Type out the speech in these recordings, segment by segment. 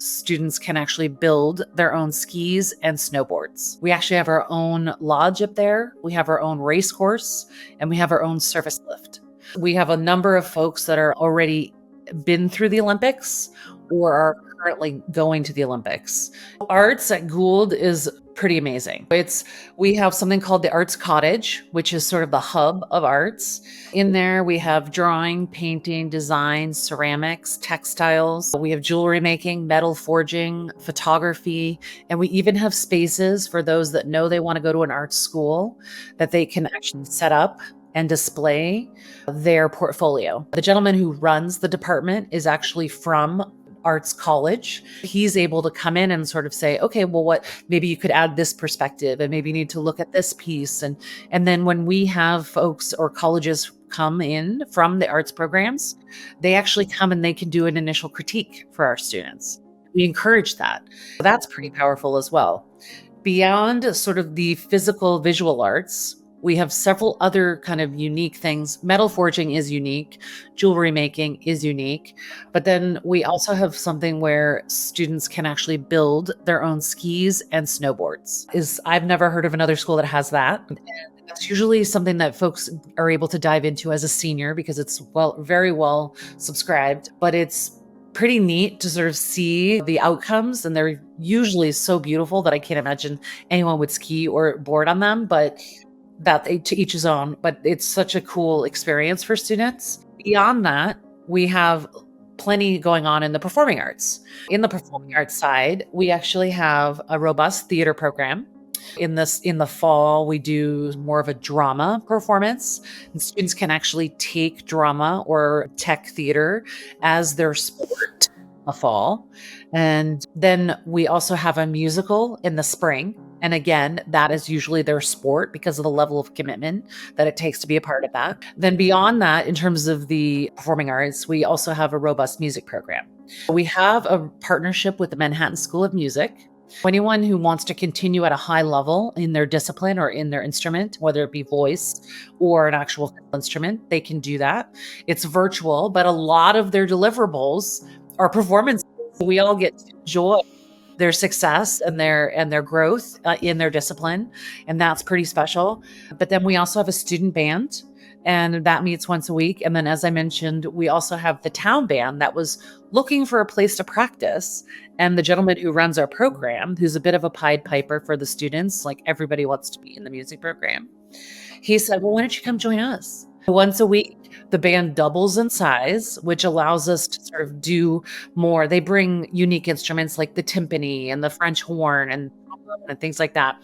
students can actually build their own skis and snowboards. We actually have our own lodge up there. We have our own race course, and we have our own surface lift. We have a number of folks that are already been through the Olympics or are currently going to the Olympics. Arts at Gould is pretty amazing. We have something called the Arts Cottage, which is sort of the hub of arts. In there, we have drawing, painting, design, ceramics, textiles. We have jewelry making, metal forging, photography, and we even have spaces for those that know they want to go to an art school that they can actually set up and display their portfolio. The gentleman who runs the department is actually from Arts College. He's able to come in and sort of say, okay, well, maybe you could add this perspective, and maybe you need to look at this piece. And then when we have folks or colleges come in from the arts programs, they actually come and they can do an initial critique for our students. We encourage that. That's pretty powerful as well. Beyond sort of the physical visual arts, we have several other kind of unique things. Metal forging is unique. Jewelry making is unique. But then we also have something where students can actually build their own skis and snowboards. I've never heard of another school that has that. And that's usually something that folks are able to dive into as a senior because it's very well subscribed. But it's pretty neat to sort of see the outcomes, and they're usually so beautiful that I can't imagine anyone would ski or board on them. But to each his own, but it's such a cool experience for students. Beyond that, we have plenty going on in the performing arts. In the performing arts side, we actually have a robust theater program. In the fall, we do more of a drama performance, and students can actually take drama or tech theater as their sport in the fall. And then we also have a musical in the spring. And again, that is usually their sport because of the level of commitment that it takes to be a part of that. Then beyond that, in terms of the performing arts, we also have a robust music program. We have a partnership with the Manhattan School of Music. Anyone who wants to continue at a high level in their discipline or in their instrument, whether it be voice or an actual instrument, they can do that. It's virtual, but a lot of their deliverables are performances. We all get to enjoy their success and their growth in their discipline, and that's pretty special. But then we also have a student band, and that meets once a week. And then, as I mentioned, we also have the town band that was looking for a place to practice. And the gentleman who runs our program, who's a bit of a Pied Piper for the students, like everybody wants to be in the music program, he said, well, why don't you come join us? Once a week, the band doubles in size, which allows us to sort of do more. They bring unique instruments like the timpani and the French horn and things like that.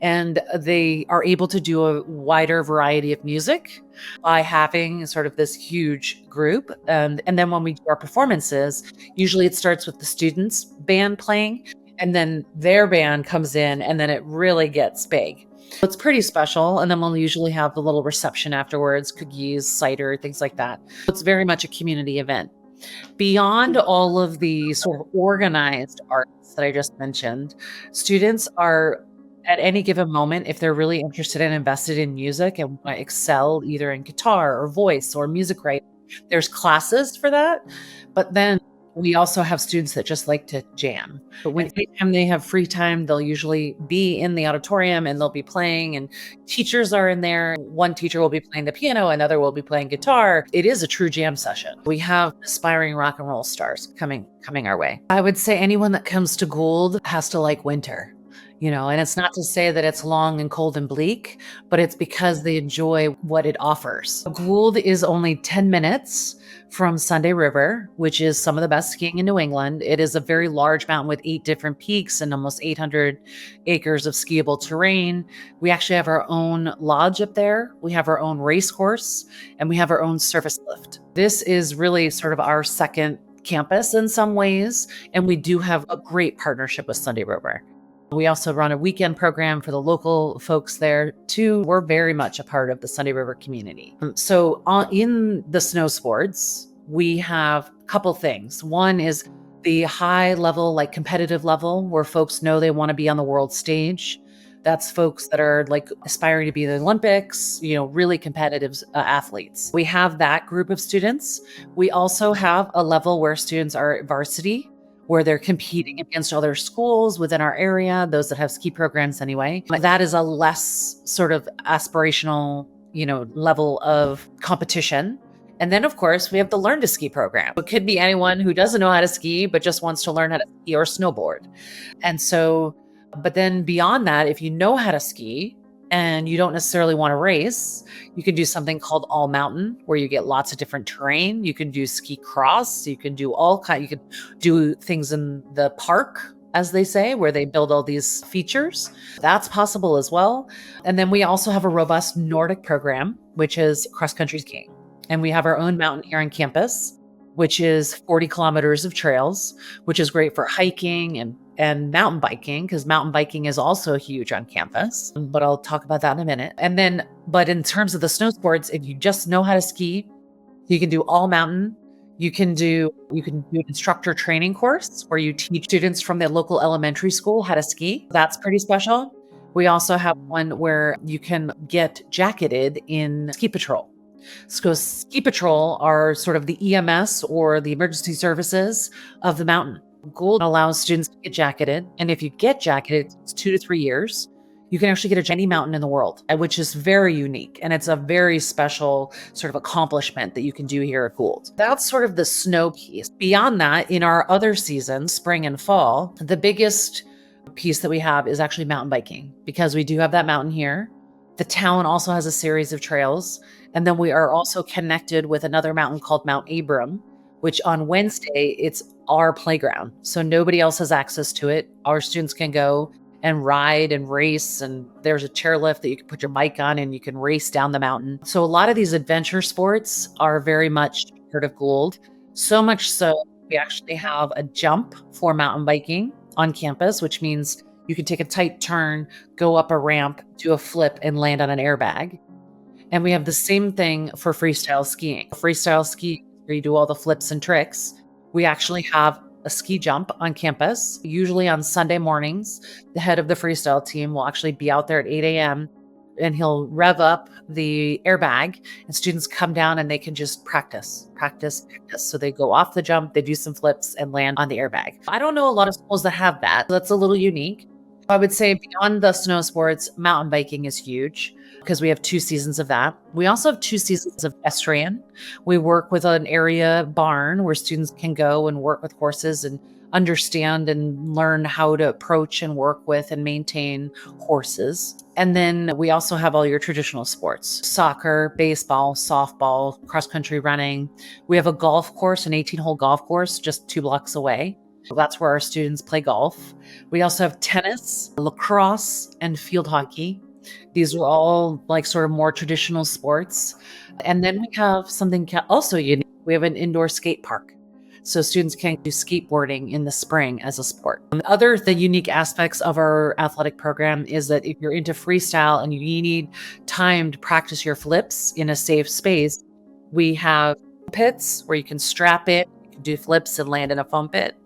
And they are able to do a wider variety of music by having sort of this huge group. And then when we do our performances, usually it starts with the students' band playing, and then their band comes in, and then it really gets big. It's pretty special. And then we'll usually have a little reception afterwards, cookies, cider, things like that. It's very much a community event. Beyond all of the sort of organized arts that I just mentioned, students are at any given moment, if they're really interested and invested in music and want to excel either in guitar or voice or music writing, there's classes for that. But then we also have students that just like to jam. But anytime they have free time, they'll usually be in the auditorium and they'll be playing, and teachers are in there. One teacher will be playing the piano, another will be playing guitar. It is a true jam session. We have aspiring rock and roll stars coming our way. I would say anyone that comes to Gould has to like winter. And it's not to say that it's long and cold and bleak, but it's because they enjoy what it offers. Gould is only 10 minutes from Sunday River, which is some of the best skiing in New England. It is a very large mountain with 8 different peaks and almost 800 acres of skiable terrain. We actually have our own lodge up there. We have our own race course, and we have our own surface lift. This is really sort of our second campus in some ways, and we do have a great partnership with Sunday River. We also run a weekend program for the local folks there too. We're very much a part of the Sunday River community. So in the snow sports, we have a couple things. One is the high level, like competitive level, where folks know they want to be on the world stage. That's folks that are like aspiring to be in the Olympics, really competitive athletes. We have that group of students. We also have a level where students are at varsity, where they're competing against other schools within our area, those that have ski programs anyway. That is a less sort of aspirational, level of competition. And then, of course, we have the Learn to Ski program. It could be anyone who doesn't know how to ski, but just wants to learn how to ski or snowboard. And so, but then beyond that, if you know how to ski and you don't necessarily want to race, you can do something called all mountain, where you get lots of different terrain. You can do ski cross. You can do you can do things in the park, as they say, where they build all these features. That's possible as well. And then we also have a robust Nordic program, which is cross-country skiing. And we have our own mountain here on campus, which is 40 kilometers of trails, which is great for hiking and mountain biking, because mountain biking is also huge on campus. But I'll talk about that in a minute. But in terms of the snow sports, if you just know how to ski, you can do all mountain. You can do an instructor training course where you teach students from the local elementary school how to ski. That's pretty special. We also have one where you can get jacketed in ski patrol. So ski patrol are sort of the EMS, or the emergency services of the mountain. Gould allows students to get jacketed. And if you get jacketed, it's 2 to 3 years. You can actually get any mountain in the world, which is very unique. And it's a very special sort of accomplishment that you can do here at Gould. That's sort of the snow piece. Beyond that, in our other seasons, spring and fall, the biggest piece that we have is actually mountain biking, because we do have that mountain here. The town also has a series of trails. And then we are also connected with another mountain called Mount Abram, which on Wednesday, it's our playground. So nobody else has access to it. Our students can go and ride and race. And there's a chairlift that you can put your bike on and you can race down the mountain. So a lot of these adventure sports are very much part of Gould. So much so, we actually have a jump for mountain biking on campus, which means you can take a tight turn, go up a ramp, do a flip, and land on an airbag. And we have the same thing for freestyle skiing. Freestyle ski, where you do all the flips and tricks. We actually have a ski jump on campus. Usually on Sunday mornings, the head of the freestyle team will actually be out there at 8 a.m. and he'll rev up the airbag, and students come down and they can just practice. So they go off the jump, they do some flips and land on the airbag. I don't know a lot of schools that have that. That's a little unique. I would say beyond the snow sports, mountain biking is huge, because we have 2 seasons of that. We also have 2 seasons of equestrian. We work with an area barn where students can go and work with horses and understand and learn how to approach and work with and maintain horses. And then we also have all your traditional sports: soccer, baseball, softball, cross-country running. We have a golf course, an 18-hole golf course just 2 blocks away. That's where our students play golf. We also have tennis, lacrosse, and field hockey. These are all like sort of more traditional sports. And then we have something also unique. We have an indoor skate park. So students can do skateboarding in the spring as a sport. The unique aspects of our athletic program is that if you're into freestyle and you need time to practice your flips in a safe space, we have pits where you can strap it, you can do flips and land in a foam pit.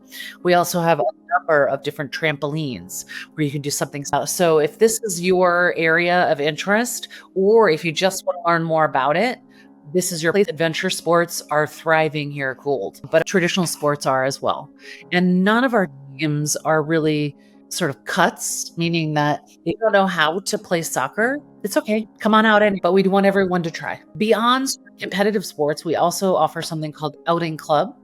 We also have a number of different trampolines where you can do something. So if this is your area of interest, or if you just want to learn more about it, this is your place. Adventure sports are thriving here at Gould, but traditional sports are as well. And none of our gyms are really sort of cuts, meaning that if you don't know how to play soccer, it's okay. Come on out. But we want everyone to try. Beyond competitive sports, we also offer something called Outing Club,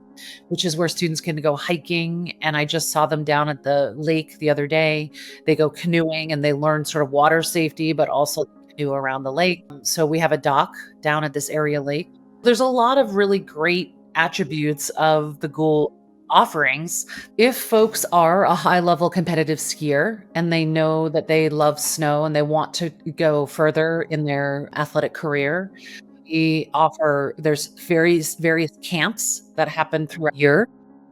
which is where students can go hiking. And I just saw them down at the lake the other day. They go canoeing and they learn sort of water safety, but also canoe around the lake. So we have a dock down at this area lake. There's a lot of really great attributes of the Gould offerings. If folks are a high-level competitive skier and they know that they love snow and they want to go further in their athletic career, there's various camps that happen throughout the year.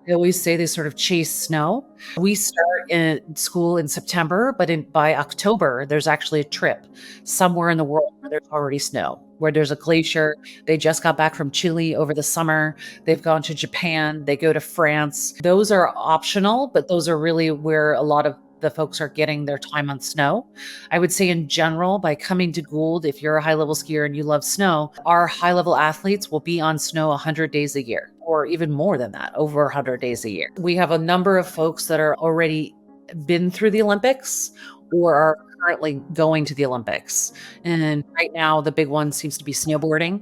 I always say they sort of chase snow. We start in school in September, but by October, there's actually a trip somewhere in the world where there's already snow, where there's a glacier. They just got back from Chile over the summer. They've gone to Japan. They go to France. Those are optional, but those are really where a lot of the folks are getting their time on snow. I would say in general, by coming to Gould, if you're a high-level skier and you love snow, our high-level athletes will be on snow 100 days a year. or even more than that, over 100 days a year. We have a number of folks that are already been through the Olympics or are currently going to the Olympics. And right now, the big one seems to be snowboarding.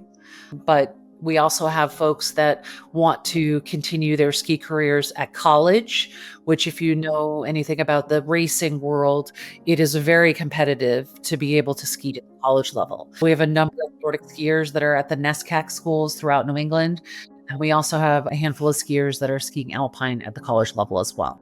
But we also have folks that want to continue their ski careers at college, which, if you know anything about the racing world, it is very competitive to be able to ski to the college level. We have a number of Nordic skiers that are at the NESCAC schools throughout New England. And we also have a handful of skiers that are skiing alpine at the college level as well.